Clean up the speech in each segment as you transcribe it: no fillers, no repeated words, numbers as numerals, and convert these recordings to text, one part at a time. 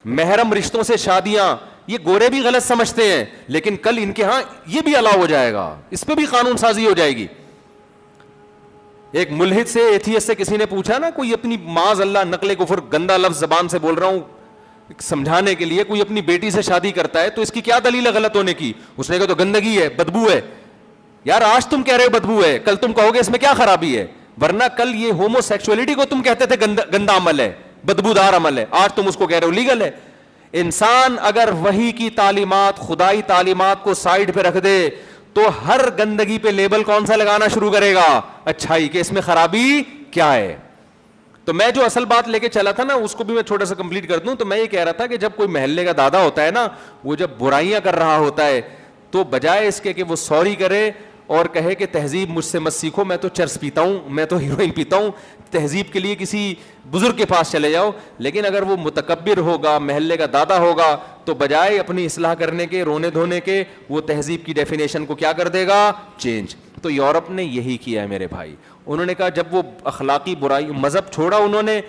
محرم رشتوں سے شادیاں یہ گورے بھی غلط سمجھتے ہیں, لیکن کل ان کے ہاں یہ بھی الاؤ ہو جائے گا, اس پہ بھی قانون سازی ہو جائے گی. ایک ملحد سے, ایتھیس سے کسی نے پوچھا نا, کوئی اپنی معاذ اللہ نقل کفر گندا لفظ زبان سے بول رہا ہوں سمجھانے کے لیے, کوئی اپنی بیٹی سے شادی کرتا ہے تو اس کی کیا دلیل ہے غلط ہونے کی؟ اس نے کہا تو گندگی ہے, بدبو ہے. یار آج تم کہہ رہے ہو بدبو ہے, کل تم کہو گے اس میں کیا خرابی ہے, ورنہ کل یہ ہومو سیکسولیٹی کو تم کہتے تھے گندا عمل ہے, بدبودار عمل ہے, آج تم اس کو کہہ رہے ہو لیگل ہے. انسان اگر وحی کی تعلیمات, خدائی تعلیمات کو سائڈ پہ رکھ دے تو ہر گندگی پہ لیبل کون سا لگانا شروع کرے گا؟ اچھائی, کہ اس میں خرابی کیا ہے. تو میں جو اصل بات لے کے چلا تھا نا, اس کو بھی میں چھوٹا سا کمپلیٹ کر دوں. تو میں یہ کہہ رہا تھا کہ جب کوئی محلے کا دادا ہوتا ہے نا, وہ جب برائیاں کر رہا ہوتا ہے تو بجائے اس کے کہ وہ سوری کرے اور کہے کہ تہذیب مجھ سے مت سیکھو, میں تو چرس پیتا ہوں, میں تو ہیروئن پیتا ہوں, تہذیب کے لیے کسی بزرگ کے پاس چلے جاؤ. لیکن اگر وہ متکبر ہوگا, محلے کا دادا ہوگا, تو بجائے اپنی اصلاح کرنے کے, رونے دھونے کے, وہ تہذیب کی ڈیفینیشن کو کیا کر دے گا؟ چینج. تو یورپ نے یہی کیا ہے میرے بھائی. انہوں نے کہا جب وہ اخلاقی برائی, مذہب چھوڑا انہوں نے,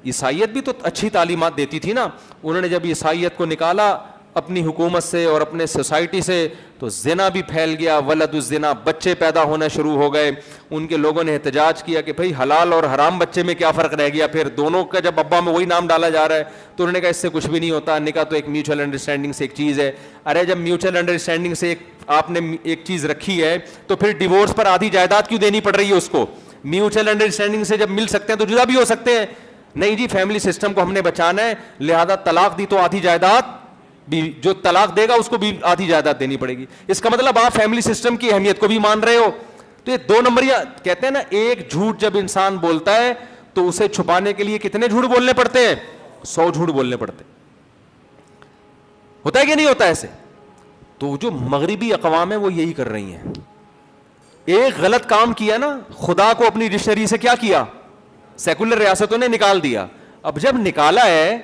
عیسائیت بھی تو اچھی تعلیمات دیتی تھی نا, انہوں نے جب عیسائیت کو نکالا اپنی حکومت سے اور اپنے سوسائٹی سے, تو زنا بھی پھیل گیا, ولد الزنا, بچے پیدا ہونا شروع ہو گئے. ان کے لوگوں نے احتجاج کیا کہ بھائی حلال اور حرام بچے میں کیا فرق رہ گیا, پھر دونوں کا جب ابا میں وہی نام ڈالا جا رہا ہے. تو انہوں نے کہا اس سے کچھ بھی نہیں ہوتا, نکاح تو ایک میوچل انڈرسٹینڈنگ سے ایک چیز ہے. ارے جب میوچل انڈرسٹینڈنگ سے آپ نے ایک چیز رکھی ہے تو پھر ڈیورس پر آدھی جائیداد کیوں دینی پڑ رہی ہے اس کو؟ میوچل انڈرسٹینڈنگ سے جب مل سکتے ہیں تو جدا بھی ہو سکتے ہیں. نہیں جی, فیملی سسٹم کو ہم نے بچانا ہے, لہذا طلاق دی تو آدھی جائیداد بھی, جو طلاق دے گا اس کو بھی آدھی جائیداد دینی پڑے گی. اس کا مطلب آپ فیملی سسٹم کی اہمیت کو بھی مان رہے ہو. تو یہ دو نمبریاں کہتے ہیں نا, ایک جھوٹ جب انسان بولتا ہے تو اسے چھپانے کے لیے کتنے جھوٹ بولنے پڑتے ہیں؟ 100 جھوٹ بولنے پڑتے. ہوتا ہے کہ نہیں ہوتا ایسے؟ تو جو مغربی اقوام ہیں وہ یہی کر رہی ہیں. ایک غلط کام کیا نا, خدا کو اپنی ڈکشنری سے کیا کیا؟ سیکولر ریاستوں نے نکال دیا. اب جب نکالا ہے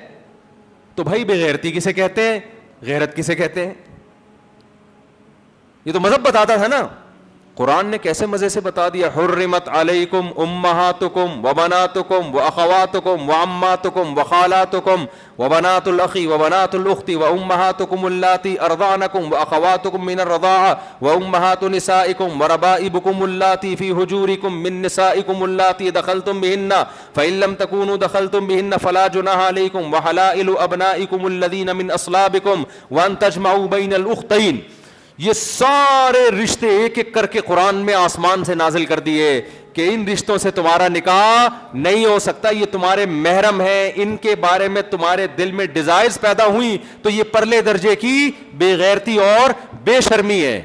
تو بھائی بے غیرتی کسے کہتے ہیں, غیرت کسے کہتے ہیں؟ یہ تو مذہب بتاتا تھا نا. قرآن نے کیسے مزے سے بتا دیا, حرمت علیکم امہاتکم وبناتکم واخواتکم وعماتکم وخالاتکم وبنات الاخی وبنات الاخت وامہاتکم اللاتی ارضعنکم واخواتکم من الرضاعہ وامہات نسائکم وربائبکم اللاتی فی حجورکم من نسائکم اللاتی دخلتم بہن فإن لم تکونوا دخلتم بہن فلا جناح علیکم وحلائل ابنائکم الذین من اصلابکم وان تجمعوا بین الاختین. یہ سارے رشتے ایک ایک کر کے قرآن میں آسمان سے نازل کر دیے کہ ان رشتوں سے تمہارا نکاح نہیں ہو سکتا, یہ تمہارے محرم ہیں, ان کے بارے میں تمہارے دل میں ڈیزائرز پیدا ہوئی تو یہ پرلے درجے کی بے غیرتی اور بے شرمی ہے.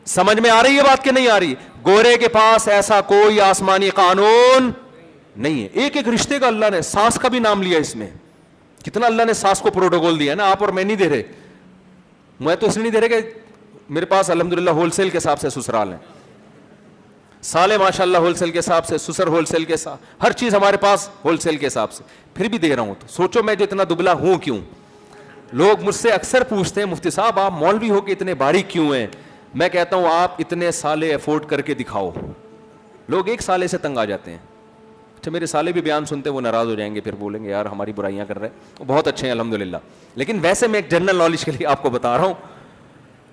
سمجھ میں آ رہی ہے بات کہ نہیں آ رہی؟ گورے کے پاس ایسا کوئی آسمانی قانون نہیں ہے. ایک ایک رشتے کا اللہ نے, ساس کا بھی نام لیا اس میں, کتنا اللہ نے ساس کو پروٹوکول دیا نا. آپ اور میں نہیں دے رہے, میں تو اس لیے نہیں دے رہے کہ میرے پاس الحمدللہ ہول سیل کے حساب سے سسرال ہیں, سالے ماشاءاللہ ہول سیل کے حساب سے, سسر ہول سیل کے حساب, ہر چیز ہمارے پاس ہول سیل کے حساب سے, پھر بھی دے رہا ہوں. تو سوچو میں جو اتنا دبلا ہوں کیوں. لوگ مجھ سے اکثر پوچھتے ہیں مفتی صاحب آپ مولوی ہو کے اتنے باریک کیوں ہیں؟ میں کہتا ہوں آپ اتنے سالے افورڈ کر کے دکھاؤ. لوگ ایک سالے سے تنگ آ جاتے ہیں. اچھا میرے سالے بھی بیان سنتے وہ ناراض ہو جائیں گے, پھر بولیں گے یار ہماری برائیاں کر رہے ہیں. بہت اچھے ہیں الحمدللہ, لیکن ویسے میں ایک جنرل نالج کے لیے آپ کو بتا رہا ہوں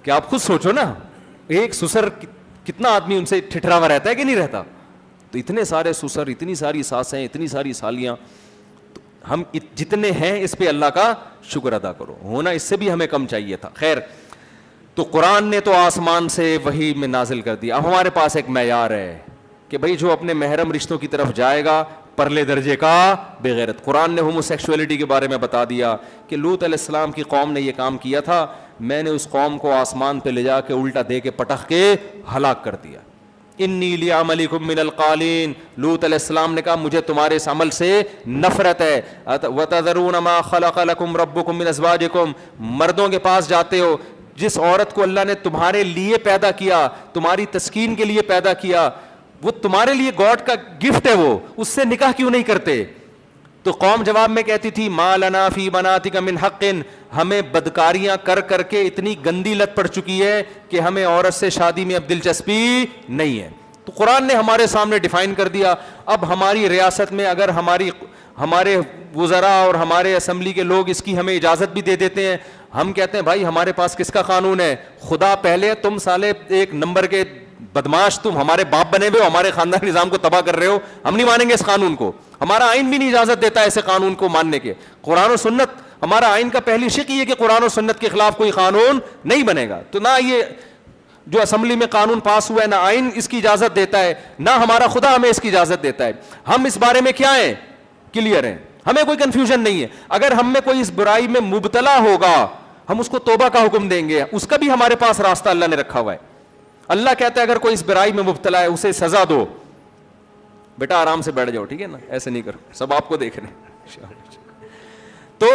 کہ آپ خود سوچو نا, ایک سسر کتنا آدمی ان سے ٹھٹرا ہوا رہتا ہے کہ نہیں رہتا. تو اتنے سارے سسر, اتنی ساری ساسیں, اتنی ساری سالیاں, ہم جتنے ہیں اس پہ اللہ کا شکر ادا کرو. ہونا اس سے بھی ہمیں کم چاہیے تھا. خیر, تو قرآن نے تو آسمان سے وحی میں نازل کر دیا. اب ہمارے پاس ایک معیار ہے کہ بھئی جو اپنے محرم رشتوں کی طرف جائے گا پرلے درجے کا بے غیرت. قرآن نے ہومو سیکشولیٹی کے بارے میں بتا دیا کہ لوط علیہ السلام کی قوم نے یہ کام کیا تھا, میں نے اس قوم کو آسمان پہ لے جا کے الٹا دے کے پٹخ کے ہلاک کر دیا. انی لعملکم من القالین, لوط علیہ السلام نے کہا مجھے تمہارے اس عمل سے نفرت ہے. وتذرون ما خلق لکم ربکم من ازواجکم, مردوں کے پاس جاتے ہو جس عورت کو اللہ نے تمہارے لیے پیدا کیا, تمہاری تسکین کے لیے پیدا کیا, وہ تمہارے لیے گاڈ کا گفٹ ہے, وہ اس سے نکاح کیوں نہیں کرتے؟ تو قوم جواب میں کہتی تھی ما لنا فی بناتک من حق, ہمیں بدکاریاں کر کر کے اتنی گندی لت پڑ چکی ہے کہ ہمیں عورت سے شادی میں اب دلچسپی نہیں ہے. تو قرآن نے ہمارے سامنے ڈیفائن کر دیا. اب ہماری ریاست میں اگر ہمارے وزراء اور ہمارے اسمبلی کے لوگ اس کی ہمیں اجازت بھی دے دیتے ہیں, ہم کہتے ہیں بھائی ہمارے پاس کس کا قانون ہے, خدا پہلے, تم سالے ایک نمبر کے بدماش, تم ہمارے باپ بنے ہوئے ہو, ہمارے خاندان نظام کو تباہ کر رہے ہو, ہم نہیں مانیں گے اس قانون کو. ہمارا آئین بھی نہیں اجازت دیتا ایسے قانون کو ماننے کے. قرآن و سنت, ہمارا آئین کا پہلی شق یہ کہ قرآن و سنت کے خلاف کوئی قانون نہیں بنے گا. تو نہ یہ جو اسمبلی میں قانون پاس ہوا ہے, نہ آئین اس کی اجازت دیتا ہے, نہ ہمارا خدا ہمیں اس کی اجازت دیتا ہے. ہم اس بارے میں کیا ہیں, کلیئر ہیں, ہمیں کوئی کنفیوژن نہیں ہے. اگر ہم میں کوئی اس برائی میں مبتلا ہوگا, ہم اس کو توبہ کا حکم دیں گے, اس کا بھی ہمارے پاس راستہ اللہ نے رکھا ہوا ہے. اللہ کہتا ہے اگر کوئی اس برائی میں مبتلا ہے اسے سزا دو, بیٹا آرام سے بیٹھ جاؤ, ٹھیک ہے نا, ایسے نہیں کرو, سب آپ کو دیکھ رہے ہیں. تو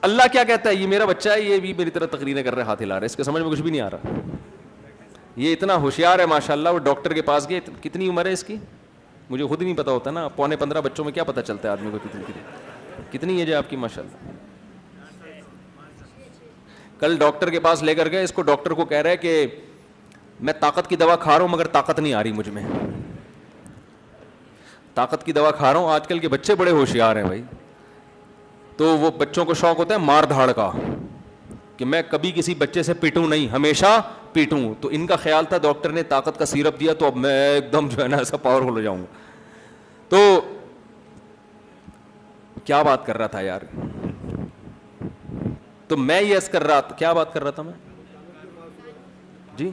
اللہ کیا کہتا ہے, یہ میرا بچہ ہے, یہ بھی میری طرح تقریریں کر رہے, ہاتھ ہلا رہے, اس کے سمجھ میں کچھ بھی نہیں آ رہا. یہ اتنا ہوشیار ہے ماشاءاللہ, وہ ڈاکٹر کے پاس گئے, کتنی عمر ہے اس کی مجھے خود ہی نہیں پتا ہوتا نا, 14.15 بچوں میں کیا پتا چلتا ہے آدمی کو کتنی ایج ہے آپ کی ماشاءاللہ. کل ڈاکٹر کے پاس لے کر گئے اس کو, ڈاکٹر کو کہہ رہا ہے کہ میں طاقت کی دوا کھا رہا ہوں مگر طاقت نہیں آ رہی مجھ میں, طاقت کی دوا کھا رہا ہوں. آج کل کے بچے بڑے ہوشیار ہیں بھائی. تو وہ بچوں کو شوق ہوتا ہے مار دھاڑ کا, کہ میں کبھی کسی بچے سے پیٹوں نہیں, ہمیشہ پیٹوں. تو ان کا خیال تھا ڈاکٹر نے طاقت کا سیرپ دیا تو اب میں ایک دم جو ہے نا ایسا پاورفل ہو جاؤں گا. تو کیا بات کر رہا تھا یار, تو میں یس کر رہا تھا, کیا بات کر رہا تھا میں جی,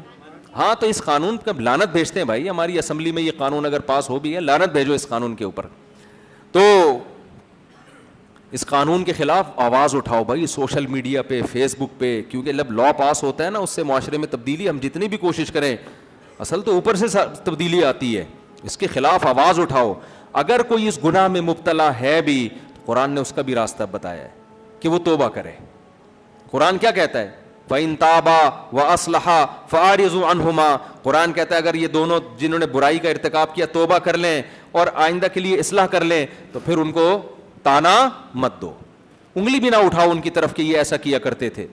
ہاں. تو اس قانون کا لعنت بھیجتے ہیں بھائی, ہماری اسمبلی میں یہ قانون اگر پاس ہو بھی ہے, لعنت بھیجو اس قانون کے اوپر. تو اس قانون کے خلاف آواز اٹھاؤ بھائی, سوشل میڈیا پہ, فیس بک پہ, کیونکہ جب لا پاس ہوتا ہے نا اس سے معاشرے میں تبدیلی, ہم جتنی بھی کوشش کریں اصل تو اوپر سے تبدیلی آتی ہے. اس کے خلاف آواز اٹھاؤ. اگر کوئی اس گناہ میں مبتلا ہے بھی, قرآن نے اس کا بھی راستہ بتایا ہے کہ وہ توبہ کرے. قرآن کیا کہتا ہے, فَإِن تَابَا وَأَصْلَحَا فَأَعْرِضُوا عَنْهُمَا. قرآن کہتا ہے اگر یہ دونوں جنہوں نے برائی کا ارتکاب کیا توبہ کر لیں اور آئندہ کے لیے اصلاح کر لیں, تو پھر ان کو تانا مت دو, انگلی بھی نہ اٹھاؤ ان کی طرف کہ یہ ایسا کیا کرتے تھے.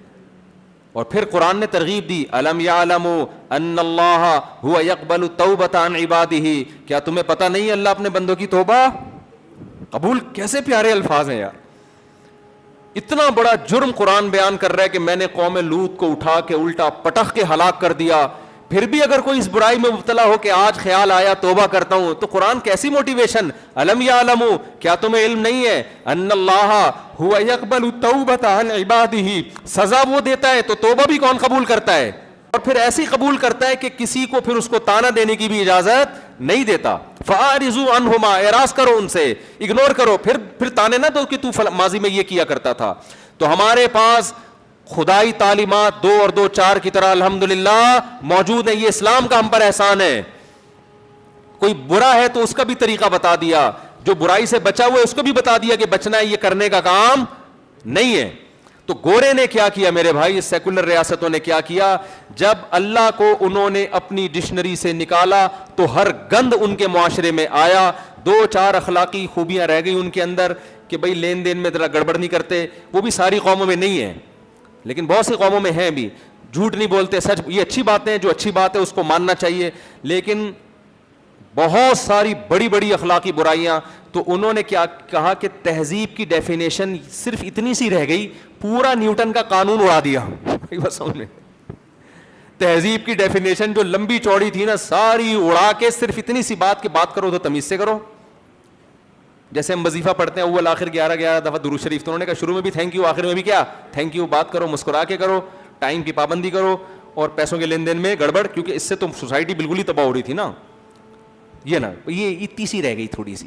اور پھر قرآن نے ترغیب دی, أَلَمْ يَعْلَمُوا أَنَّ اللَّهَ هُوَ يَقْبَلُ التَّوْبَةَ عَنْ عِبَادِهِ. کیا تمہیں پتہ نہیں اللہ اپنے بندوں کی توبہ قبول, کیسے پیارے الفاظ ہیں یار. اتنا بڑا جرم قرآن بیان کر رہا ہے کہ میں نے قوم لوط کو اٹھا کے الٹا پٹخ کے ہلاک کر دیا, پھر بھی اگر کوئی اس برائی میں مبتلا ہو کہ آج خیال آیا توبہ کرتا ہوں, تو قرآن کیسی موٹیویشن, الم یعلموا, کیا تمہیں علم نہیں ہے, ان اللہ هو یقبل التوبۃ عن عبادہ, سزا وہ دیتا ہے تو توبہ بھی کون قبول کرتا ہے, اور پھر ایسی قبول کرتا ہے کہ کسی کو پھر اس کو تانا دینے کی بھی اجازت نہیں دیتا. فاعرضوا عنہما, اعراض کرو ان سے, اگنور کرو, پھر تانے نہ دو کہ تو ماضی میں یہ کیا کرتا تھا. تو ہمارے پاس خدائی تعلیمات 2 اور 2 4 کی طرح الحمدللہ موجود ہیں. یہ اسلام کا ہم پر احسان ہے. کوئی برا ہے تو اس کا بھی طریقہ بتا دیا, جو برائی سے بچا ہوا ہے اس کو بھی بتا دیا کہ بچنا ہے, یہ کرنے کا کام نہیں ہے. تو گورے نے کیا کیا میرے بھائی, سیکولر ریاستوں نے کیا کیا, جب اللہ کو انہوں نے اپنی ڈکشنری سے نکالا تو ہر گند ان کے معاشرے میں آیا. 2 4 اخلاقی خوبیاں رہ گئی ان کے اندر کہ بھئی لین دین میں ذرا گڑبڑ نہیں کرتے, وہ بھی ساری قوموں میں نہیں ہے لیکن بہت سی قوموں میں ہیں بھی. جھوٹ نہیں بولتے, سچ, یہ اچھی باتیں ہیں, جو اچھی بات ہے اس کو ماننا چاہیے. لیکن بہت ساری بڑی بڑی اخلاقی برائیاں, تو انہوں نے کیا کہا کہ تہذیب کی ڈیفینیشن صرف اتنی سی رہ گئی, پورا نیوٹن کا قانون اڑا دیا. بس سمجھ, تہذیب کی ڈیفینیشن جو لمبی چوڑی تھی نا ساری اڑا کے صرف اتنی سی بات کی بات کرو تو تمیز سے کرو. جیسے ہم وظیفہ پڑھتے ہیں اول آخر 11 دفعہ درود شریف, تو انہوں نے کہا شروع میں بھی تھینک یو, آخر میں بھی کیا تھینک یو, بات کرو مسکرا کے کرو, ٹائم کی پابندی کرو, اور پیسوں کے لین دین میں گڑبڑ, کیونکہ اس سے تو سوسائٹی بالکل ہی تباہ ہو رہی تھی نا. یہ نا یہ اتنی سی رہ گئی تھوڑی سی.